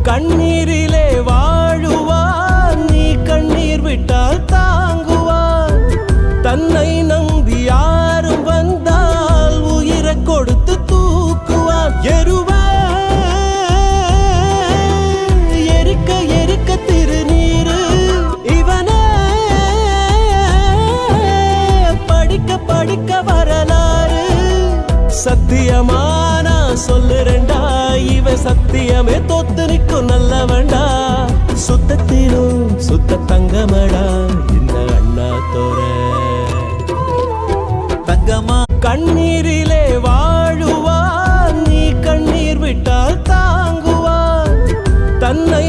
கண்ணீரிலே வாழுவார், நீ கண்ணீர் விட்டால் தாங்குவார். தன்னை நம்பி யாரும் வந்தால் உயிரை கொடுத்து தூக்குவார். எருக்க எருக்க திருநீரு இவனே, படிக்க படிக்க வரலாறு. சத்தியமானா சொல்லுறேன்டா, இவன் சத்தியமே தோத்து நிற்கும் நல்லவன்டா. சுத்தத்திலும் சுத்த தங்கமடா இந்த அண்ணா தோற. தங்கமா கண்ணீரிலே வாழுவார், நீ கண்ணீர் விட்டால் தாங்குவார். தன்னை